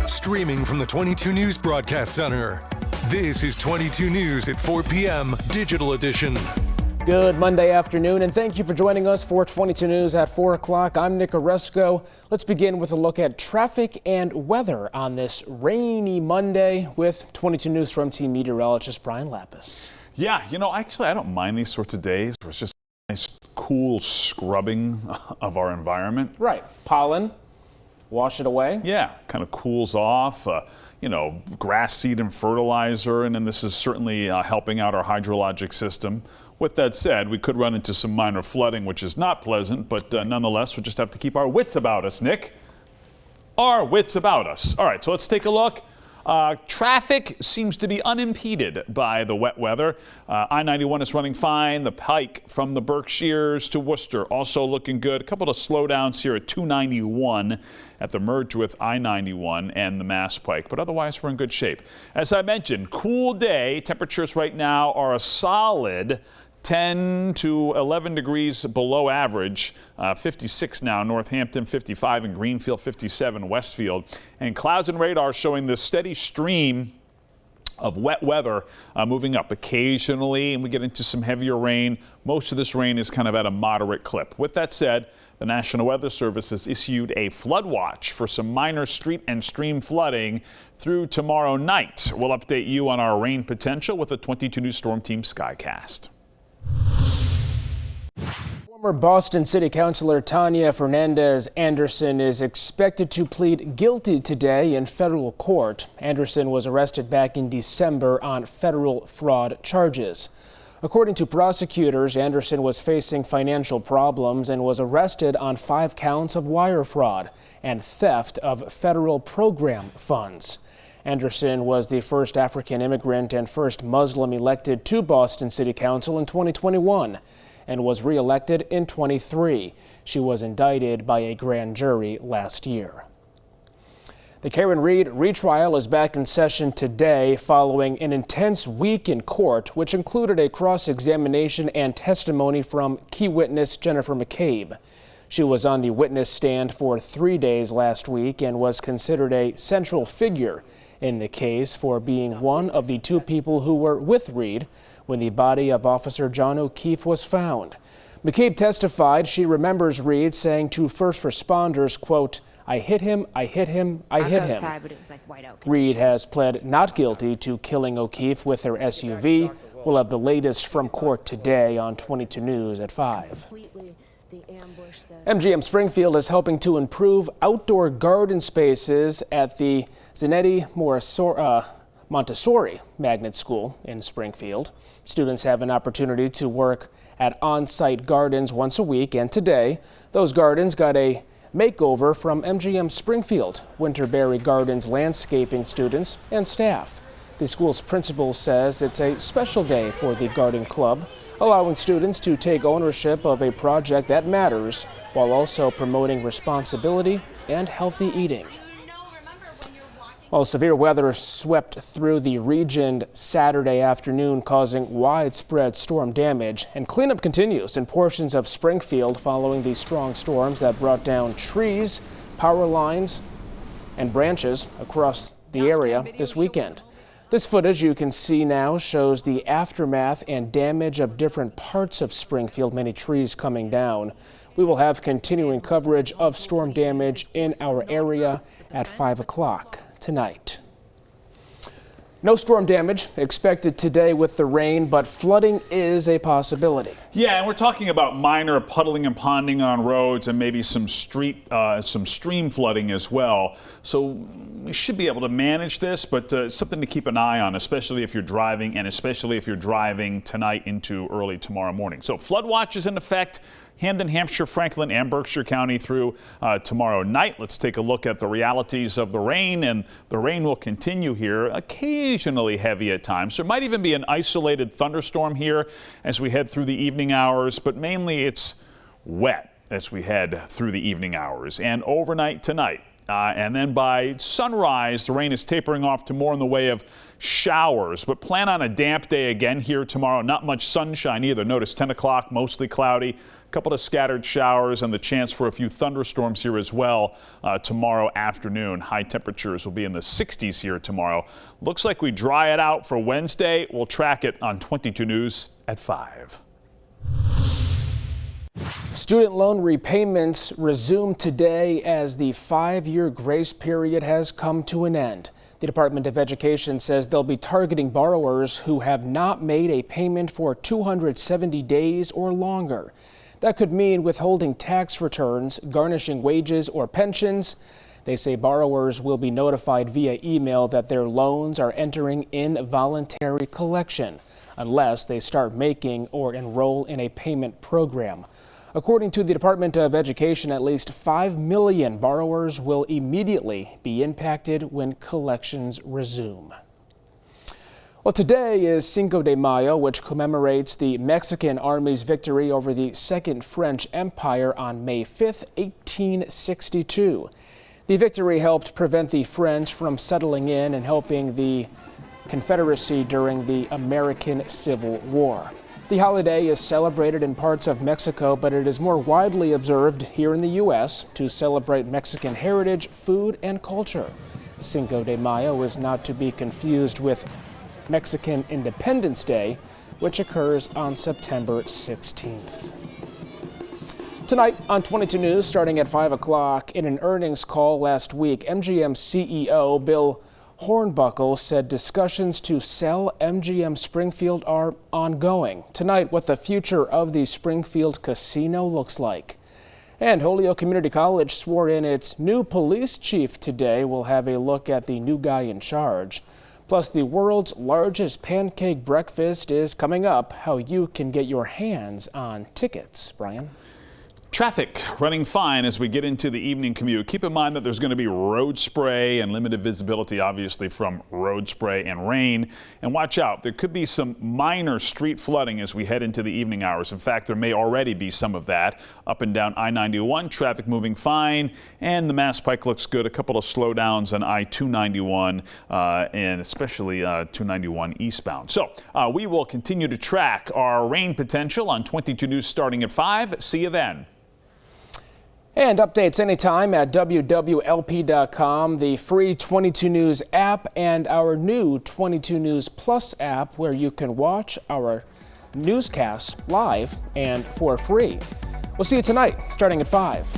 Streaming from the 22 News Broadcast Center. This is 22 News at 4 p.m. Digital Edition. Good Monday afternoon, and thank you for joining us for 22 News at 4 o'clock. I'm Nick Oresko. Let's begin with a look at traffic and weather on this rainy Monday with 22 News from Team Meteorologist Brian Lapis. Yeah, actually, I don't mind these sorts of days where it's just a nice, cool scrubbing of our environment. Right. Pollen, wash it away. Yeah, kind of cools off. Grass seed and fertilizer, and then this is certainly helping out our hydrologic system. With that said, we could run into some minor flooding, which is not pleasant, but nonetheless, we'll just have to keep our wits about us, Nick. Our wits about us. All right, so let's take a look. Traffic seems to be unimpeded by the wet weather. I-91 is running fine. The Pike from the Berkshires to Worcester also looking good. A couple of slowdowns here at 291 at the merge with I-91 and the Mass Pike, but otherwise we're in good shape. As I mentioned, cool day. Temperatures right now are a solid 10 to 11 degrees below average, 56 now, Northampton 55 and Greenfield 57 Westfield. And clouds and radar showing this steady stream of wet weather moving up occasionally, and we get into some heavier rain. Most of this rain is kind of at a moderate clip. With that said, the National Weather Service has issued a flood watch for some minor street and stream flooding through tomorrow night. We'll update you on our rain potential with a 22 News Storm Team Skycast. Former Boston City Councilor Tanya Fernandez Anderson is expected to plead guilty today in federal court. Anderson was arrested back in December on federal fraud charges. According to prosecutors, Anderson was facing financial problems and was arrested on 5 counts of wire fraud and theft of federal program funds. Anderson was the first African immigrant and first Muslim elected to Boston City Council in 2021 and was re-elected in 23. She was indicted by a grand jury last year. The Karen Reed retrial is back in session today following an intense week in court, which included a cross-examination and testimony from key witness Jennifer McCabe. She was on the witness stand for 3 days last week and was considered a central figure in the case for being one of the 2 people who were with Reed when the body of Officer John O'Keefe was found. McCabe testified she remembers Reed saying to first responders, quote, "I hit him, I hit him, I hit him." Reed has pled not guilty to killing O'Keefe with her SUV. We'll have the latest from court today on 22 News at 5. MGM Springfield is helping to improve outdoor garden spaces at the Zanetti Montessori Magnet School in Springfield. Students have an opportunity to work at on-site gardens once a week, and today those gardens got a makeover from MGM Springfield, Winterberry Gardens landscaping students and staff. The school's principal says it's a special day for the garden club, allowing students to take ownership of a project that matters while also promoting responsibility and healthy eating. Well, severe weather swept through the region Saturday afternoon, causing widespread storm damage, and cleanup continues in portions of Springfield following the strong storms that brought down trees, power lines, and branches across the area this weekend. This footage you can see now shows the aftermath and damage of different parts of Springfield, many trees coming down. We will have continuing coverage of storm damage in our area at 5 o'clock tonight. No storm damage expected today with the rain, but flooding is a possibility. Yeah, and we're talking about minor puddling and ponding on roads and maybe some stream flooding as well. So we should be able to manage this, but it's something to keep an eye on, especially if you're driving and especially if you're driving tonight into early tomorrow morning. So flood watch is in effect. Hamden, Hampshire, Franklin, and Berkshire County through tomorrow night. Let's take a look at the realities of the rain, and the rain will continue here, occasionally heavy at times. There might even be an isolated thunderstorm here as we head through the evening hours, but mainly it's wet as we head through the evening hours and overnight tonight. And then by sunrise, the rain is tapering off to more in the way of showers, but plan on a damp day again here tomorrow. Not much sunshine either. Notice 10 o'clock, mostly cloudy. A couple of scattered showers and the chance for a few thunderstorms here as well tomorrow afternoon. High temperatures will be in the 60s here tomorrow. Looks like we dry it out for Wednesday. We'll track it on 22 News at 5. Student loan repayments resume today as the 5-year grace period has come to an end. The Department of Education says they'll be targeting borrowers who have not made a payment for 270 days or longer. That could mean withholding tax returns, garnishing wages or pensions. They say borrowers will be notified via email that their loans are entering involuntary collection unless they start making or enroll in a payment program. According to the Department of Education, at least 5 million borrowers will immediately be impacted when collections resume. Well, today is Cinco de Mayo, which commemorates the Mexican Army's victory over the Second French Empire on May 5th, 1862. The victory helped prevent the French from settling in and helping the Confederacy during the American Civil War. The holiday is celebrated in parts of Mexico, but it is more widely observed here in the U.S. to celebrate Mexican heritage, food, and culture. Cinco de Mayo is not to be confused with Mexican Independence Day, which occurs on September 16th. Tonight on 22 News, starting at 5 o'clock, in an earnings call last week, MGM CEO Bill Hornbuckle said discussions to sell MGM Springfield are ongoing. Tonight, what the future of the Springfield casino looks like. And Holyoke Community College swore in its new police chief today. We'll have a look at the new guy in charge. Plus, the world's largest pancake breakfast is coming up. How you can get your hands on tickets. Brian? Traffic running fine as we get into the evening commute. Keep in mind that there's going to be road spray and limited visibility, obviously, from road spray and rain. And watch out, there could be some minor street flooding as we head into the evening hours. In fact, there may already be some of that. Up and down I-91, traffic moving fine, and the Mass Pike looks good. A couple of slowdowns on I-291 and especially 291 eastbound. So we will continue to track our rain potential on 22 News starting at 5. See you then. And updates anytime at wwlp.com, the free 22 News app, and our new 22 News Plus app, where you can watch our newscasts live and for free. We'll see you tonight, starting at 5.